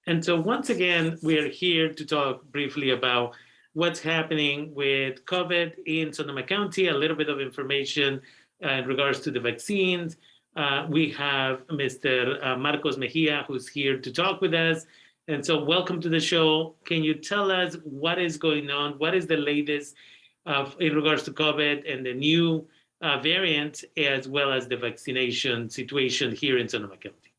And so once again, we're here to talk briefly about what's happening with COVID in Sonoma County, a little bit of information in regards to the vaccines. We have Mr. Marcos Mejia, who's here to talk with us. And so welcome to the show. Can you tell us what is going on? What is the latest in regards to COVID and the new variant, as well as the vaccination situation here in Sonoma County?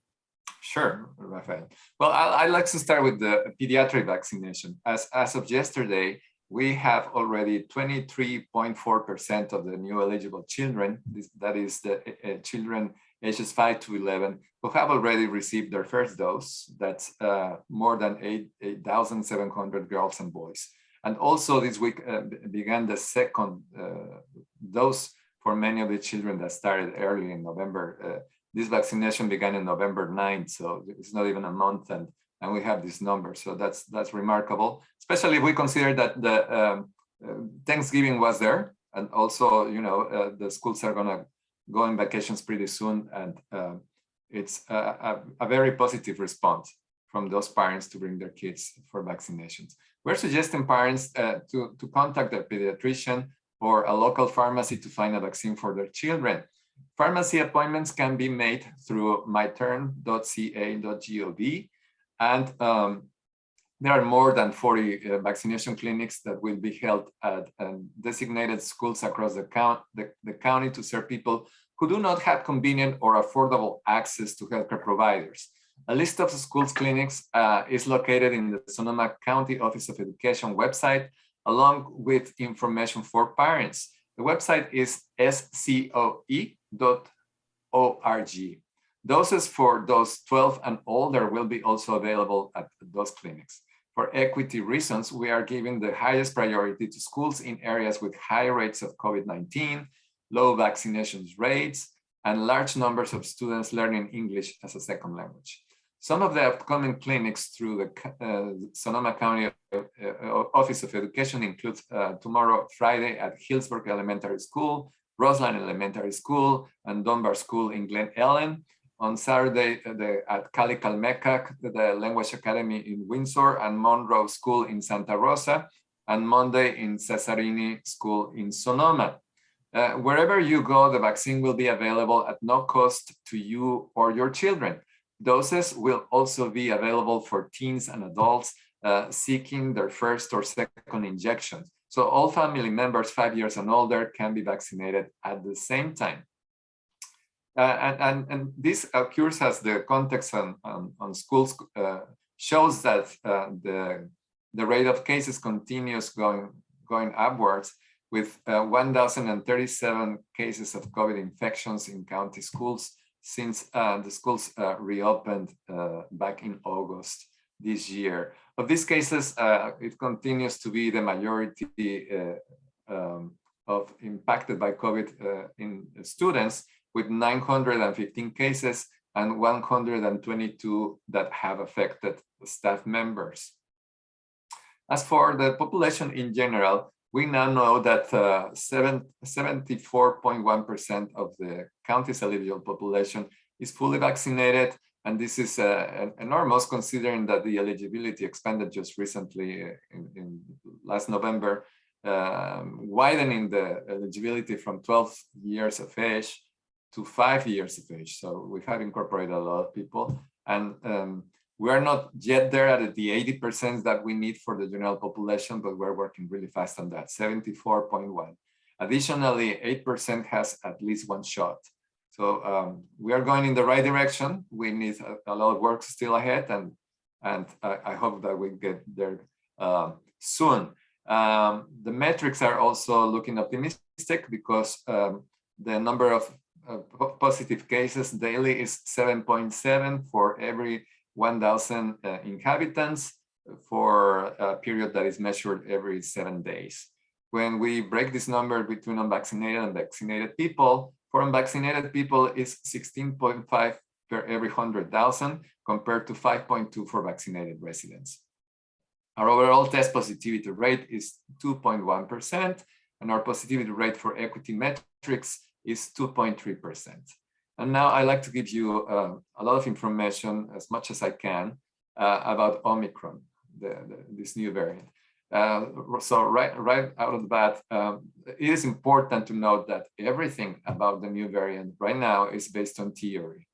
Sure, Rafael. Well, I'd like to start with the pediatric vaccination. As of yesterday, we have already 23.4% of the new eligible children, that is the children ages 5 to 11, who have already received their first dose. That's more than 8,700 girls and boys. And also this week began the second dose for many of the children that started early in November. This vaccination began in November 9th, so it's not even a month, and we have this number. So that's remarkable, especially if we consider that the Thanksgiving was there, and also the schools are gonna go on vacations pretty soon, and it's a very positive response from those parents to bring their kids for vaccinations. We're suggesting parents to contact their pediatrician or a local pharmacy to find a vaccine for their children. Pharmacy appointments can be made through myturn.ca.gov, and there are more than 40 vaccination clinics that will be held at designated schools across the county to serve people who do not have convenient or affordable access to healthcare providers. A list of schools clinics is located in the Sonoma County Office of Education website, along with information for parents. The website is scoe.org. Doses for those 12 and older will be also available at those clinics. For equity reasons, we are giving the highest priority to schools in areas with high rates of COVID-19, low vaccination rates, and large numbers of students learning English as a second language. Some of the upcoming clinics through the Sonoma County Office of Education include tomorrow, Friday, at Hillsburg Elementary School, Roseland Elementary School, and Dunbar School in Glen Ellen. On Saturday, at Cali Calmecac, the Language Academy in Windsor, and Monroe School in Santa Rosa, and Monday in Cesarini School in Sonoma. Wherever you go, the vaccine will be available at no cost to you or your children. Doses will also be available for teens and adults seeking their first or second injection. So all family members 5 years and older can be vaccinated at the same time. And this occurs as the context on schools shows that the rate of cases continues going upwards, with 1,037 cases of COVID infections in county schools since the schools reopened back in August this year. Of these cases, it continues to be the majority of impacted by COVID in students, with 915 cases and 122 that have affected staff members. As for the population in general, we now know that 74.1% of the county's eligible population is fully vaccinated, and this is enormous considering that the eligibility expanded just recently in last November, widening the eligibility from 12 years of age to 5 years of age. So we have incorporated a lot of people, and we are not yet there at the 80% that we need for the general population, but we're working really fast on that, 74.1. Additionally, 8% has at least one shot. So we are going in the right direction. We need a lot of work still ahead, and I hope that we get there soon. The metrics are also looking optimistic because the number of positive cases daily is 7.7 for every 1,000 inhabitants for a period that is measured every 7 days. When we break this number between unvaccinated and vaccinated people, for unvaccinated people is 16.5 per every 100,000 compared to 5.2 for vaccinated residents. Our overall test positivity rate is 2.1%, and our positivity rate for equity metrics is 2.3%. And now I'd like to give you a lot of information, as much as I can, about Omicron, this new variant. So right out of the bat, it is important to note that everything about the new variant right now is based on theory.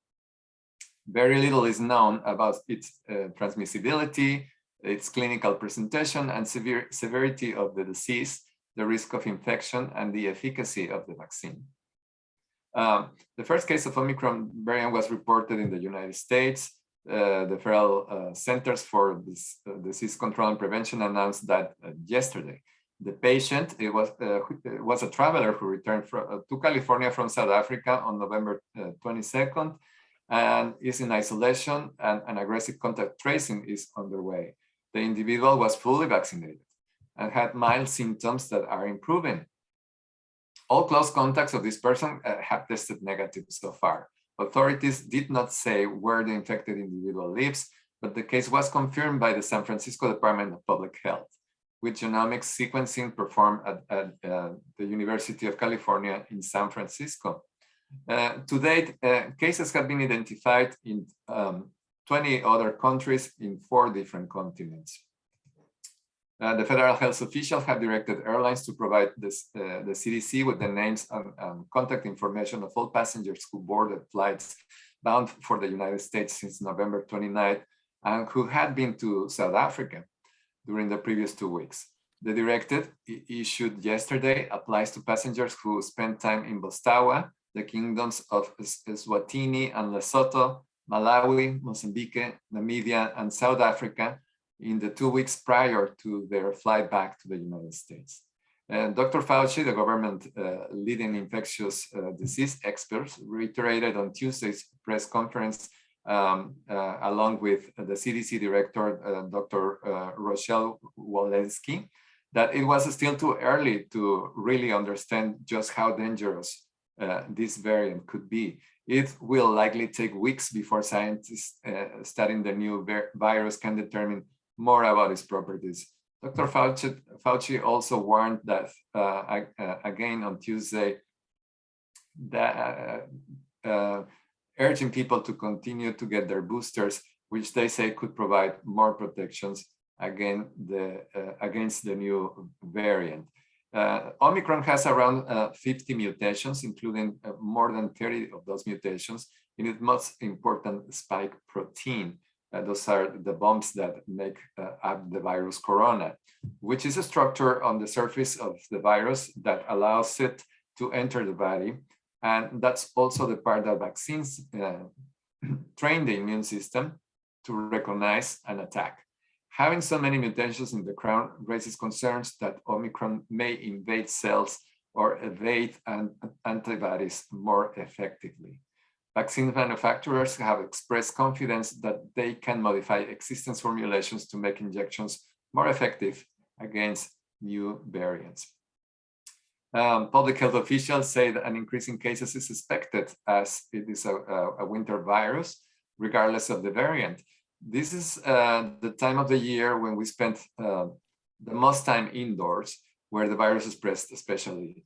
Very little is known about its transmissibility, its clinical presentation, and severity of the disease, the risk of infection, and the efficacy of the vaccine. The first case of Omicron variant was reported in the United States. The Federal Centers for Disease Control and Prevention announced that yesterday. The patient, it was a traveler who returned to California from South Africa on November 22nd, and is in isolation, and an aggressive contact tracing is underway. The individual was fully vaccinated and had mild symptoms that are improving. All close contacts of this person have tested negative so far. Authorities did not say where the infected individual lives, but the case was confirmed by the San Francisco Department of Public Health, with genomic sequencing performed at the University of California in San Francisco. To date, cases have been identified in 20 other countries in 4 different continents. The federal health officials have directed airlines to provide the CDC with the names and contact information of all passengers who boarded flights bound for the United States since November 29th and who had been to South Africa during the previous 2 weeks. The directive issued yesterday applies to passengers who spent time in Botswana, the kingdoms of Eswatini and Lesotho, Malawi, Mozambique, Namibia, and South Africa in the 2 weeks prior to their flight back to the United States. Dr. Fauci, the government leading infectious disease experts, reiterated on Tuesday's press conference, along with the CDC director, Dr. Rochelle Walensky, that it was still too early to really understand just how dangerous this variant could be. It will likely take weeks before scientists studying the new virus can determine more about its properties. Dr. Fauci also warned that, again on Tuesday, that urging people to continue to get their boosters, which they say could provide more protections against the new variant. Omicron has around 50 mutations, including more than 30 of those mutations in its most important spike protein. Those are the bumps that make up the virus corona, which is a structure on the surface of the virus that allows it to enter the body. And that's also the part that vaccines train the immune system to recognize and attack. Having so many mutations in the crown raises concerns that Omicron may invade cells or evade antibodies more effectively. Vaccine manufacturers have expressed confidence that they can modify existing formulations to make injections more effective against new variants. Public health officials say that an increase in cases is expected as it is a winter virus, regardless of the variant. This is the time of the year when we spend the most time indoors, where the virus spreads especially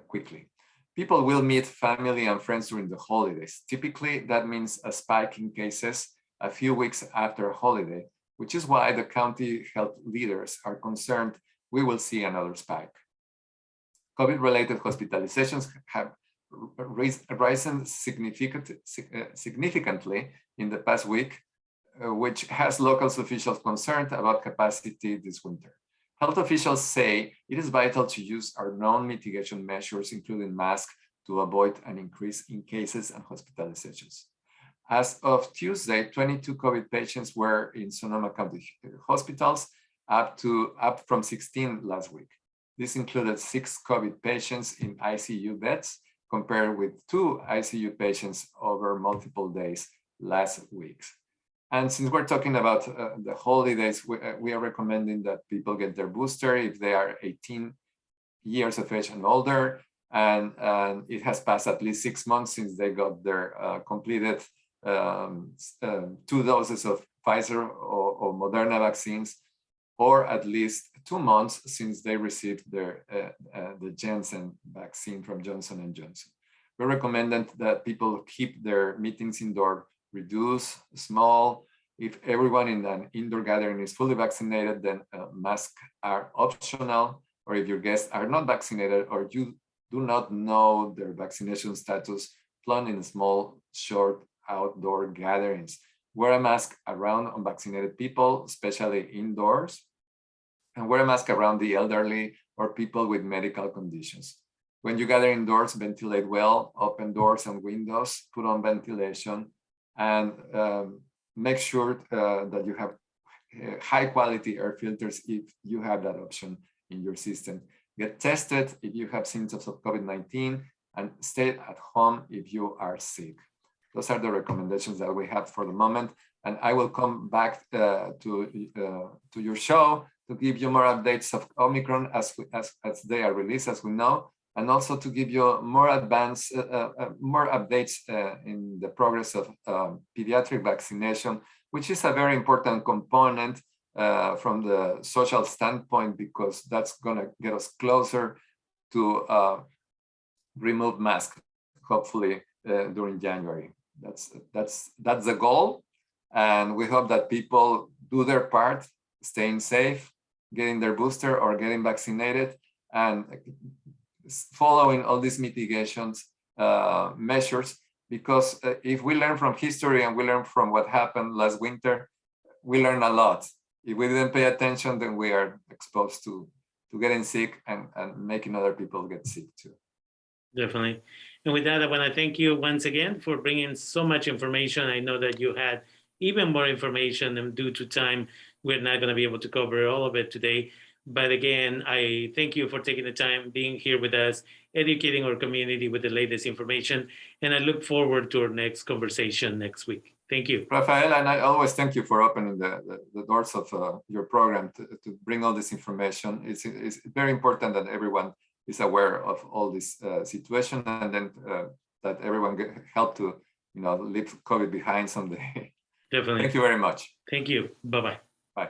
quickly. People will meet family and friends during the holidays. Typically, that means a spike in cases a few weeks after a holiday, which is why the county health leaders are concerned we will see another spike. COVID-related hospitalizations have risen significantly in the past week, which has local officials concerned about capacity this winter. Health officials say it is vital to use our known mitigation measures, including masks, to avoid an increase in cases and hospitalizations. As of Tuesday, 22 COVID patients were in Sonoma County hospitals, up from 16 last week. This included 6 COVID patients in ICU beds, compared with 2 ICU patients over multiple days last week. And since we're talking about the holidays, we are recommending that people get their booster if they are 18 years of age and older, and it has passed at least 6 months since they got their completed 2 doses of Pfizer or Moderna vaccines, or at least 2 months since they received their the Janssen vaccine from Johnson & Johnson. We recommend that people keep their meetings indoor, reduce small If everyone in an indoor gathering is fully vaccinated, then masks are optional. Or if your guests are not vaccinated or you do not know their vaccination status, plan in small, short outdoor gatherings. Wear a mask around unvaccinated people, especially indoors, and wear a mask around the elderly or people with medical conditions. When you gather indoors, ventilate well, open doors and windows, put on ventilation, and make sure that you have high quality air filters if you have that option in your system. Get tested if you have symptoms of COVID-19 and stay at home if you are sick. Those are the recommendations that we have for the moment. And I will come back to your show to give you more updates of Omicron as they are released, as we know, and also to give you more more updates in the progress of pediatric vaccination, which is a very important component from the social standpoint, because that's going to get us closer to remove masks, hopefully during January. That's the goal, and we hope that people do their part, staying safe, getting their booster or getting vaccinated, and following all these mitigations measures, because if we learn from history and we learn from what happened last winter, we learn a lot. If we didn't pay attention, then we are exposed to getting sick and making other people get sick too. Definitely. And with that, I want to thank you once again for bringing so much information. I know that you had even more information, and due to time, we're not going to be able to cover all of it today. But again, I thank you for taking the time, being here with us, educating our community with the latest information. And I look forward to our next conversation next week. Thank you. Rafael, and I always thank you for opening the doors of your program to bring all this information. It's very important that everyone is aware of all this situation, and then that everyone help to leave COVID behind someday. Definitely. Thank you very much. Thank you. Bye-bye. Bye.